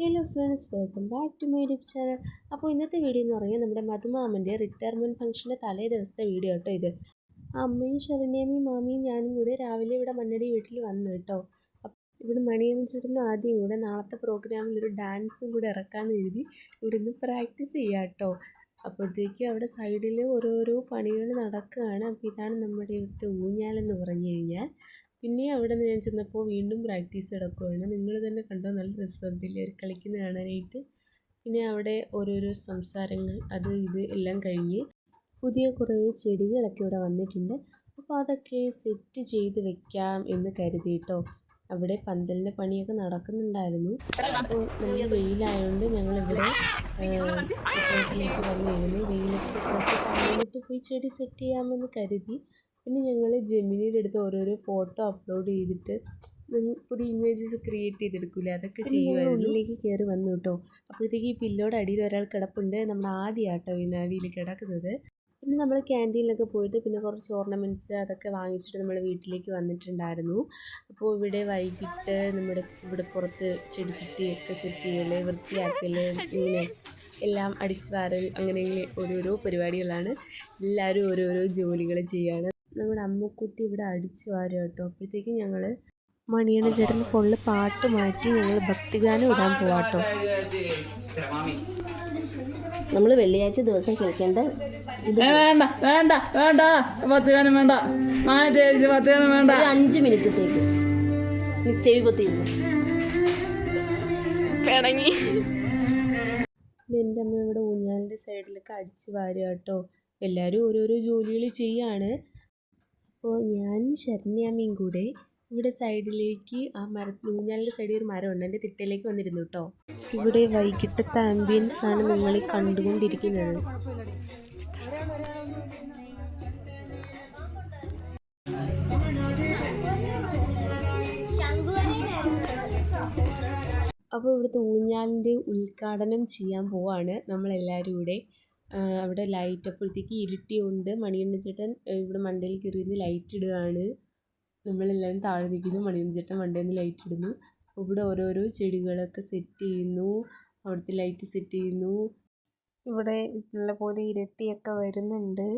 Hello friends, welcome back to my YouTube channel. അപ്പോൾ ഇന്നത്തെ video എന്ന് പറഞ്ഞാൽ നമ്മുടെ മധുമാമൻ്റെ റിട്ടയർമെൻറ്റ് ഫംഗ്ഷൻ്റെ തലേ ദിവസത്തെ വീഡിയോ കേട്ടോ ഇത്. അമ്മയും ശരണ്യമ്മയും മാമിയും ഞാനും കൂടെ രാവിലെ ഇവിടെ മണ്ണടി വീട്ടിൽ വന്നു കേട്ടോ. ഇവിടെ മണിയമ്മ ചേട്ടനും ആദ്യം കൂടെ നാളത്തെ പ്രോഗ്രാമിൽ ഒരു ഡാൻസും കൂടെ ഇറക്കാമെന്ന് കരുതി ഇവിടെ നിന്ന് പ്രാക്ടീസ് ചെയ്യാം കേട്ടോ. അപ്പോഴത്തേക്കും അവിടെ സൈഡിൽ ഓരോരോ പണികൾ നടക്കുകയാണ്. അപ്പോൾ ഇതാണ് നമ്മുടെ ഇവിടുത്തെ ഊഞ്ഞാലെന്ന് പറഞ്ഞു കഴിഞ്ഞാൽ. പിന്നെ അവിടെ നിന്ന് ഞാൻ ചെന്നപ്പോൾ വീണ്ടും പ്രാക്ടീസ് നടക്കുകയാണ്. നിങ്ങൾ തന്നെ കണ്ടോ, നല്ല രസമുണ്ടല്ലേ അവർ കളിക്കുന്നത് കാണാനായിട്ട്. പിന്നെ അവിടെ ഓരോരോ സംസാരങ്ങൾ അത് ഇത് എല്ലാം കഴിഞ്ഞ് പുതിയ കുറേ ചെടികളൊക്കെ ഇവിടെ വന്നിട്ടുണ്ട്. അപ്പോൾ അതൊക്കെ സെറ്റ് ചെയ്ത് വെക്കാം എന്ന് കരുതിയിട്ടോ. അവിടെ പന്തലിൻ്റെ പണിയൊക്കെ നടക്കുന്നുണ്ടായിരുന്നു. അപ്പോൾ നല്ല വെയിലായതുകൊണ്ട് ഞങ്ങളിവിടെ സിറ്റൗട്ടിലേക്ക് വന്നിരുന്നു. വെയിലൊക്കെ കുറച്ച് തണലിട്ട് പോയി ചെടി സെറ്റ് ചെയ്യാമെന്ന് കരുതി. പിന്നെ ഞങ്ങൾ ജെമിനിയിലെടുത്ത് ഓരോരോ ഫോട്ടോ അപ്ലോഡ് ചെയ്തിട്ട് പുതിയ ഇമേജസ് ക്രിയേറ്റ് ചെയ്തെടുക്കില്ലേ, അതൊക്കെ ചെയ്യുമായിരുന്നു. ഉള്ളിലേക്ക് കയറി വന്നു കേട്ടോ. അപ്പോഴത്തേക്ക് ഈ പില്ലോയുടെ അടിയിൽ ഒരാൾ കിടപ്പുണ്ട്. നമ്മുടെ ആദ്യമാട്ടോ ഈ അടിയിൽ കിടക്കുന്നത്. പിന്നെ നമ്മൾ ക്യാൻറ്റീനിലൊക്കെ പോയിട്ട് പിന്നെ കുറച്ച് ഓർണമെൻറ്റ്സ് അതൊക്കെ വാങ്ങിച്ചിട്ട് നമ്മൾ വീട്ടിലേക്ക് വന്നിട്ടുണ്ടായിരുന്നു. അപ്പോൾ ഇവിടെ വൈകിട്ട് ഇവിടെ പുറത്ത് ചെടിച്ചട്ടിയൊക്കെ സെറ്റ് ചെയ്യൽ, വൃത്തിയാക്കൽ, ഇങ്ങനെ എല്ലാം അടിച്ചു വാരൽ, അങ്ങനെ ഓരോരോ പരിപാടികളാണ്. എല്ലാവരും ഓരോരോ ജോലികൾ ചെയ്യുകയാണ്. നമ്മുടെ അമ്മുക്കുട്ടി ഇവിടെ അടിച്ചു വാരും കേട്ടോ. അപ്പോഴത്തേക്കും ഞങ്ങൾ മണിയണ്ണ ചേട്ടൻ ഫുള്ള് പാട്ട് മാറ്റി ഞങ്ങൾ ഭക്തിഗാനം ഇടാൻ പോവാട്ടോ. നമ്മൾ വെള്ളിയാഴ്ച ദിവസം കേൾക്കേണ്ട വേണ്ട വേണ്ട വേണ്ട ഭക്തിഗാനം വേണ്ട, 5 മിനിറ്റത്തേക്ക് ചെവി പൊത്തിയിരുന്നു പിണങ്ങി. എൻ്റെ അമ്മ ഇവിടെ ഊഞ്ഞാലിൻ്റെ സൈഡിലൊക്കെ അടിച്ച് വാരുക കേട്ടോ. എല്ലാവരും ഓരോരോ ജോലികൾ ചെയ്യാണ്. അപ്പോൾ ഞാൻ ശരണ്യാമ്മയും കൂടെ ഇവിടെ സൈഡിലേക്ക് ആ ഊഞ്ഞാലിൻ്റെ സൈഡിൽ ഒരു മരമുണ്ട്, എൻ്റെ തിട്ടയിലേക്ക് വന്നിരുന്നു കേട്ടോ. ഇവിടെ വൈകിട്ടത്തെ ആംബിയൻസ് ആണ് നിങ്ങൾ കണ്ടുകൊണ്ടിരിക്കുന്നത്. അപ്പോൾ ഇവിടുത്തെ ഊഞ്ഞാലിൻ്റെ ഉദ്ഘാടനം ചെയ്യാൻ പോവാണ് നമ്മളെല്ലാവരും കൂടെ. അവിടെ ലൈറ്റ് അപ്പോഴത്തേക്ക് ഇരുട്ടിയുണ്ട്. മണിയണ്ണ ചേട്ടൻ ഇവിടെ മണ്ടയിൽ കയറിയിരുന്ന് ലൈറ്റ് ഇടുകയാണ്. നമ്മളെല്ലാവരും താഴെ നിൽക്കുന്നു. മണിയണ്ണ ചേട്ടൻ മണ്ടയിൽ നിന്ന് ലൈറ്റ് ഇടുന്നു. ഇവിടെ ഓരോരോ ചെടികളൊക്കെ സെറ്റ് ചെയ്യുന്നു, അവിടുത്തെ ലൈറ്റ് സെറ്റ് ചെയ്യുന്നു. ഇവിടെ നല്ലപോലെ ഇരട്ടിയൊക്കെ വരുന്നുണ്ട്,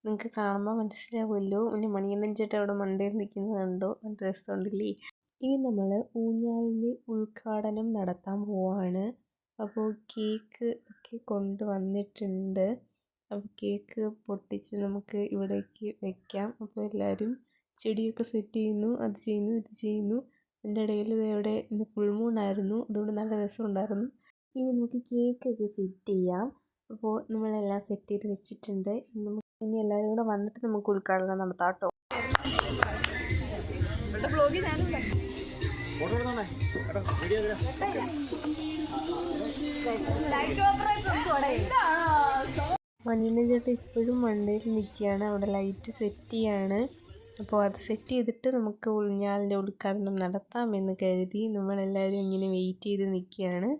നിങ്ങൾക്ക് കാണുമ്പോൾ മനസ്സിലാവുമല്ലോ. പിന്നെ മണിയണ്ണൻ ചേട്ടൻ അവിടെ മണ്ടയിൽ നിൽക്കുന്നത് കണ്ടോ, നല്ല രസമുണ്ടല്ലേ. ഇനി നമ്മൾ ഊഞ്ഞാലിൻ്റെ ഉദ്ഘാടനം നടത്താൻ പോവാണ്. അപ്പോൾ കേക്ക് ഒക്കെ കൊണ്ടുവന്നിട്ടുണ്ട്. അപ്പോൾ കേക്ക് പൊട്ടിച്ച് നമുക്ക് ഇവിടേക്ക് വെക്കാം. അപ്പോൾ എല്ലാവരും ചെടിയൊക്കെ സെറ്റ് ചെയ്യുന്നു, അത് ചെയ്യുന്നു, ഇത് ചെയ്യുന്നു. അതിൻ്റെ ഇടയിൽ ഇവിടെ ഇന്ന് ഫുൾ മൂണായിരുന്നു, അതുകൊണ്ട് നല്ല രസമുണ്ടായിരുന്നു. ഇനി നമുക്ക് കേക്കൊക്കെ സെറ്റ് ചെയ്യാം. അപ്പോൾ നമ്മളെല്ലാം സെറ്റ് ചെയ്ത് വെച്ചിട്ടുണ്ട്. ഇനി എല്ലാവരും കൂടെ വന്നിട്ട് നമുക്ക് ഉദ്ഘാടനം നടത്താം കേട്ടോ. മണിയണ്ണ ചേട്ടൻ ഇപ്പോഴും മണ്ടയിൽ നിൽക്കുകയാണ്, അവിടെ ലൈറ്റ് സെറ്റ് ചെയ്യാണ്. അപ്പോൾ അത് സെറ്റ് ചെയ്തിട്ട് നമുക്ക് ഊഞ്ഞാലിൻ്റെ ഉദ്ഘാടനം നടത്താമെന്ന് കരുതി നമ്മളെല്ലാവരും ഇങ്ങനെ വെയിറ്റ് ചെയ്ത് നിൽക്കുകയാണ്.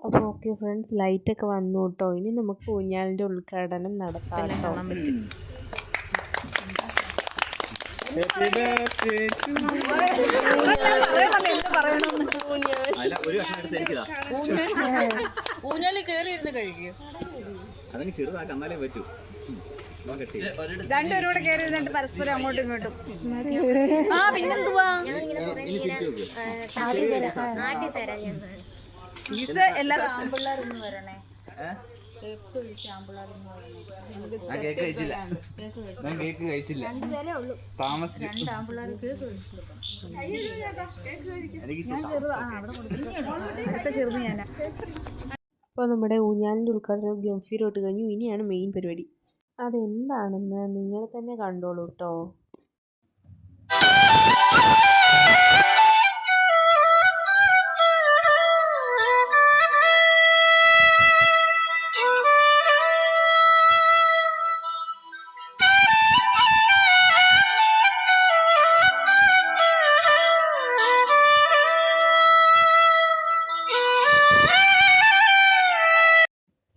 അപ്പോൾ ഓക്കെ ഫ്രണ്ട്സ്, ലൈറ്റൊക്കെ വന്നു കേട്ടോ. ഇനി നമുക്ക് ഊഞ്ഞാലിൻ്റെ ഉദ്ഘാടനം നടത്താം കേട്ടോ. ഊഞ്ഞാലിൽ കയറിയിരുന്ന് കഴിക്കുക, അതിന് ചെറുതാക്കി എന്നാലേ പറ്റൂ. രണ്ടുപേരൂടെ കയറി ഇരുന്നിട്ട് പരസ്പരം അങ്ങോട്ടും ഇങ്ങോട്ടും. ആ പിന്നെന്തുവാ, എല്ലാവരും ആമ്പിള്ളേരൊന്നും വരണേ. കേക്ക് കഴിച്ചില്ല, ഞാൻ കേക്ക് കഴിച്ചില്ല, താമസിച്ചു. അപ്പോൾ നമ്മുടെ ഊഞ്ഞാലിൻ്റെ ഉദ്ഘാടനം ഗംഭീരമായിട്ട് കഴിഞ്ഞു. ഇനിയാണ് മെയിൻ പരിപാടി. അതെന്താണെന്ന് നിങ്ങൾ തന്നെ കണ്ടോളൂ കേട്ടോ.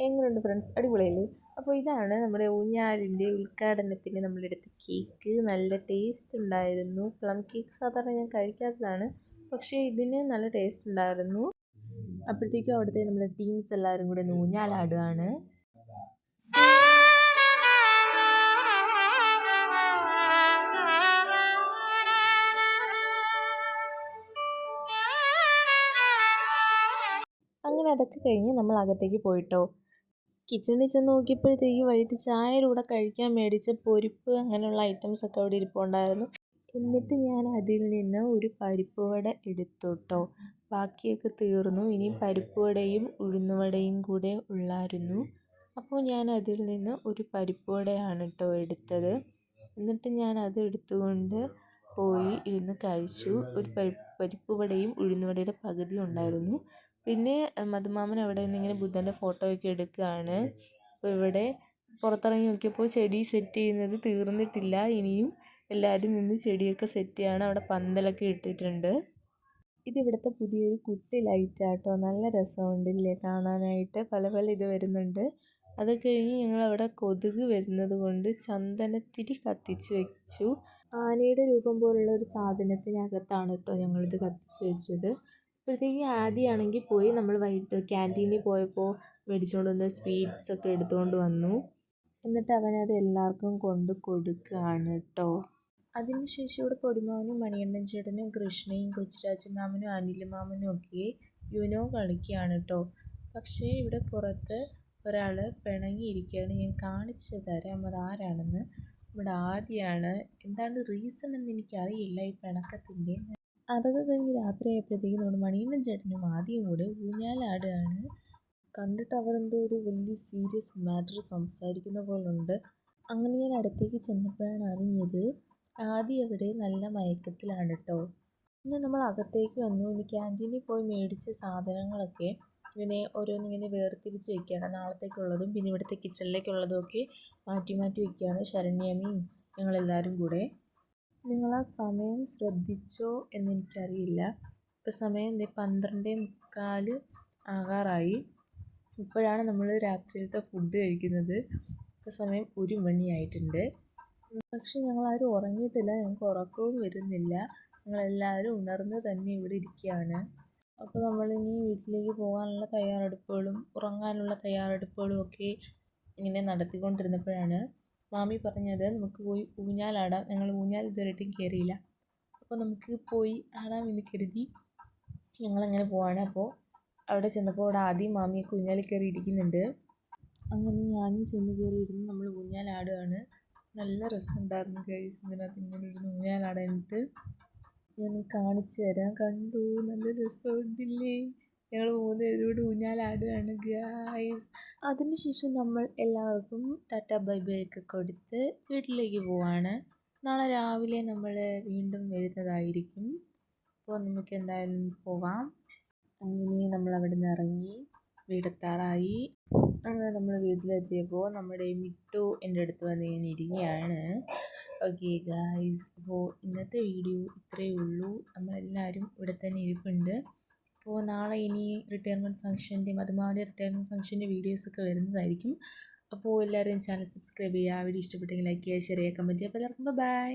എങ്ങനെയുണ്ട് ഫ്രണ്ട്സ്, അടിപൊളിയല്ലേ? അപ്പോൾ ഇതാണ് നമ്മുടെ ഊഞ്ഞാലിൻ്റെ ഉദ്ഘാടനത്തിന് നമ്മളെടുത്ത കേക്ക്. നല്ല ടേസ്റ്റ് ഉണ്ടായിരുന്നു. പ്ലം കേക്ക് സാധാരണ ഞാൻ കഴിക്കാത്തതാണ്, പക്ഷേ ഇതിന് നല്ല ടേസ്റ്റ് ഉണ്ടായിരുന്നു. അപ്പോഴത്തേക്കും അവിടുത്തെ നമ്മുടെ ടീംസ് എല്ലാവരും കൂടെ ഊഞ്ഞാലാടുകയാണ്. അങ്ങനെ അതൊക്കെ കഴിഞ്ഞ് നമ്മൾ അകത്തേക്ക് പോയിട്ടോ. കിച്ചണിൽ ചെന്ന് നോക്കിയപ്പോഴത്തേക്ക് വൈകിട്ട് ചായയുടെ കൂടെ കഴിക്കാൻ മേടിച്ച പൊരിപ്പ് അങ്ങനെയുള്ള ഐറ്റംസ് ഒക്കെ അവിടെ ഇരിപ്പുണ്ടായിരുന്നു. എന്നിട്ട് ഞാൻ അതിൽ നിന്ന് ഒരു പരിപ്പ് വട എടുത്തു കേട്ടോ. ബാക്കിയൊക്കെ തീർന്നു. ഇനിയും പരിപ്പ് വടയും ഉഴുന്നുവടയും കൂടെ ഉള്ളായിരുന്നു. അപ്പോൾ ഞാൻ അതിൽ നിന്ന് ഒരു പരിപ്പ് വടയാണ് കേട്ടോ എടുത്തത്. എന്നിട്ട് ഞാൻ അത് എടുത്തുകൊണ്ട് പോയി ഇരുന്ന് കഴിച്ചു. ഒരു പരിപ്പ് വടയും ഉഴുന്നുവടയുടെ പകുതി ഉണ്ടായിരുന്നു. പിന്നെ മധുമാമൻ അവിടെ നിന്ന് ഇങ്ങനെ ബുദ്ധൻ്റെ ഫോട്ടോയൊക്കെ എടുക്കുകയാണ്. അപ്പോൾ ഇവിടെ പുറത്തിറങ്ങി നോക്കിയപ്പോൾ ചെടി സെറ്റ് ചെയ്യുന്നത് തീർന്നിട്ടില്ല. ഇനിയും എല്ലാവരും നിന്ന് ചെടിയൊക്കെ സെറ്റ് ചെയ്യാണ്. അവിടെ പന്തലൊക്കെ ഇട്ടിട്ടുണ്ട്. ഇതിവിടുത്തെ പുതിയൊരു കുട്ടി ലൈറ്റാട്ടോ. നല്ല രസമുണ്ടല്ലേ കാണാനായിട്ട്. പല പല ഇത് വരുന്നുണ്ട്. അത് കഴിഞ്ഞ് ഞങ്ങളവിടെ കൊതുക് വരുന്നത് കൊണ്ട് ചന്ദനത്തിരി കത്തിച്ച് വെച്ചു. ആനയുടെ രൂപം പോലുള്ള ഒരു സാധനത്തിനകത്താണ് കേട്ടോ ഞങ്ങളിത് കത്തിച്ച് വെച്ചത്. അപ്പോഴത്തേക്ക് ആദ്യമാണെങ്കിൽ പോയി നമ്മൾ വൈകിട്ട് ക്യാൻറ്റീനിൽ പോയപ്പോൾ മേടിച്ചുകൊണ്ട് വന്ന സ്വീറ്റ്സൊക്കെ എടുത്തുകൊണ്ട് വന്നു. എന്നിട്ട് അവനത് എല്ലാവർക്കും കൊണ്ട് കൊടുക്കുകയാണ് കേട്ടോ. അതിനുശേഷം ഇവിടെ പൊടിമാമനും മണിയണ്ണൻ ചേട്ടനും കൃഷ്ണയും കൊച്ചുരാജൻ മാമനും അനിൽ മാമനും ഒക്കെ യുനോ കളിക്കുകയാണ് കേട്ടോ. പക്ഷേ ഇവിടെ പുറത്ത് ഒരാൾ പിണങ്ങിയിരിക്കുകയാണ്. ഞാൻ കാണിച്ചു തരാം അതാരാണെന്ന്. ഇവിടെ ആദ്യമാണ്. എന്താണ് റീസൺ എന്ന് എനിക്കറിയില്ല ഈ പിണക്കത്തിൻ്റെ. അതൊക്കെ കഴിഞ്ഞ് രാത്രിയായപ്പോഴത്തേക്കും നമ്മുടെ മണിയണ്ണൻ ചേട്ടനും ആദ്യം കൂടെ ഊഞ്ഞാലാടുകയാണ്. കണ്ടിട്ട് അവരെന്തോ ഒരു വലിയ സീരിയസ് മാറ്റർ സംസാരിക്കുന്ന പോലുണ്ട്. അങ്ങനെ ഞാൻ അടുത്തേക്ക് ചെന്നപ്പോഴാണ് അറിഞ്ഞത് ആദ്യം അവിടെ നല്ല മയക്കത്തിലാണ് കേട്ടോ. പിന്നെ നമ്മൾ അകത്തേക്ക് വന്നു. ഇനി ക്യാൻറ്റീനിൽ പോയി മേടിച്ച സാധനങ്ങളൊക്കെ ഇങ്ങനെ ഓരോന്നിങ്ങനെ വേർതിരിച്ച് വയ്ക്കുകയാണ്. നാളത്തേക്കുള്ളതും പിന്നെ ഇവിടുത്തെ കിച്ചണിലേക്കുള്ളതും ഒക്കെ മാറ്റി മാറ്റി വയ്ക്കുകയാണ് ശരണ്യമ്മയും ഞങ്ങളെല്ലാവരും കൂടെ. നിങ്ങൾ ആ സമയം ശ്രദ്ധിച്ചോ എന്നെനിക്കറിയില്ല. ഇപ്പോൾ സമയം 12:45 ആകാറായി. ഇപ്പോഴാണ് നമ്മൾ രാത്രിയിലത്തെ ഫുഡ് കഴിക്കുന്നത്. ഇപ്പോൾ സമയം 1 മണിയായിട്ടുണ്ട്. പക്ഷെ ഞങ്ങളാരും ഉറങ്ങിയിട്ടില്ല. ഞങ്ങൾക്ക് ഉറക്കവും വരുന്നില്ല. ഞങ്ങളെല്ലാവരും ഉണർന്ന് തന്നെ ഇവിടെ ഇരിക്കുകയാണ്. അപ്പോൾ നമ്മളിനി വീട്ടിലേക്ക് പോകാനുള്ള തയ്യാറെടുപ്പുകളും ഉറങ്ങാനുള്ള തയ്യാറെടുപ്പുകളും ഒക്കെ ഇങ്ങനെ നടത്തിക്കൊണ്ടിരുന്നപ്പോഴാണ് മാമി പറഞ്ഞത് നമുക്ക് പോയി ഊഞ്ഞാലാടാം. ഞങ്ങൾ ഊഞ്ഞാൽ ഇതുവരെയായിട്ടും കയറിയില്ല. അപ്പോൾ നമുക്ക് പോയി ആടാമെന്ന് കരുതി ഞങ്ങളങ്ങനെ പോവാണ്. അപ്പോൾ അവിടെ ചെന്നപ്പോൾ അവിടെ ആദ്യം മാമിയൊക്കെ ഊഞ്ഞാലിൽ കയറി ഇരിക്കുന്നുണ്ട്. അങ്ങനെ ഞാനും ചെന്ന് കയറിയിരുന്ന് നമ്മൾ ഊഞ്ഞാലാടുകയാണ്. നല്ല രസമുണ്ടായിരുന്നു ഗൈസ്. ഇതിനകത്ത് ഇങ്ങനെ ഇരുന്ന് ഊഞ്ഞാലാടാനായിട്ട്. ഞാൻ കാണിച്ചു തരാം. കണ്ടു, നല്ല രസമുണ്ടില്ലേ? ഞങ്ങൾ 3 പേരും കൂടി ഊഞ്ഞാലാടുകയാണ് ഗൈസ്. അതിനുശേഷം നമ്മൾ എല്ലാവർക്കും ടാറ്റ ബൈ ബൈ ഒക്കെ കൊടുത്ത് വീട്ടിലേക്ക് പോവാണ്. നാളെ രാവിലെ നമ്മൾ വീണ്ടും വരുന്നതായിരിക്കും. അപ്പോൾ നമുക്ക് എന്തായാലും പോവാം. അങ്ങനെ നമ്മൾ അവിടെ നിന്ന് ഇറങ്ങി വീടെത്താറായി. അങ്ങനെ നമ്മൾ വീട്ടിലെത്തിയപ്പോൾ നമ്മുടെ മിട്ടു എൻ്റെ അടുത്ത് വന്ന് ഇങ്ങനെ ഇരിക്കുകയാണ്. ഓക്കെ ഗായ്സ്, അപ്പോൾ ഇന്നത്തെ വീഡിയോ ഇത്രയേ ഉള്ളൂ. നമ്മളെല്ലാവരും ഇവിടെ തന്നെ ഇരിപ്പുണ്ട്. അപ്പോൾ നാളെ ഇനി റിട്ടയർമെൻറ്റ് ഫംഗ്ഷൻ്റെ മധുമാവിൻ്റെ റിട്ടയർമെൻറ്റ് ഫംഗ്ഷൻ്റെ വീഡിയോസൊക്കെ വരുന്നതായിരിക്കും. അപ്പോൾ എല്ലാവരും ചാനൽ സബ്സ്ക്രൈബ് ചെയ്യുക. വീഡിയോ ഇഷ്ടപ്പെട്ടെങ്കിൽ ലൈക്ക് ചെയ്യുക, ഷെയർ ചെയ്യുക, കമൻറ്റ് ചെയ്യുക. അപ്പോൾ എല്ലാവർക്കും ബൈ.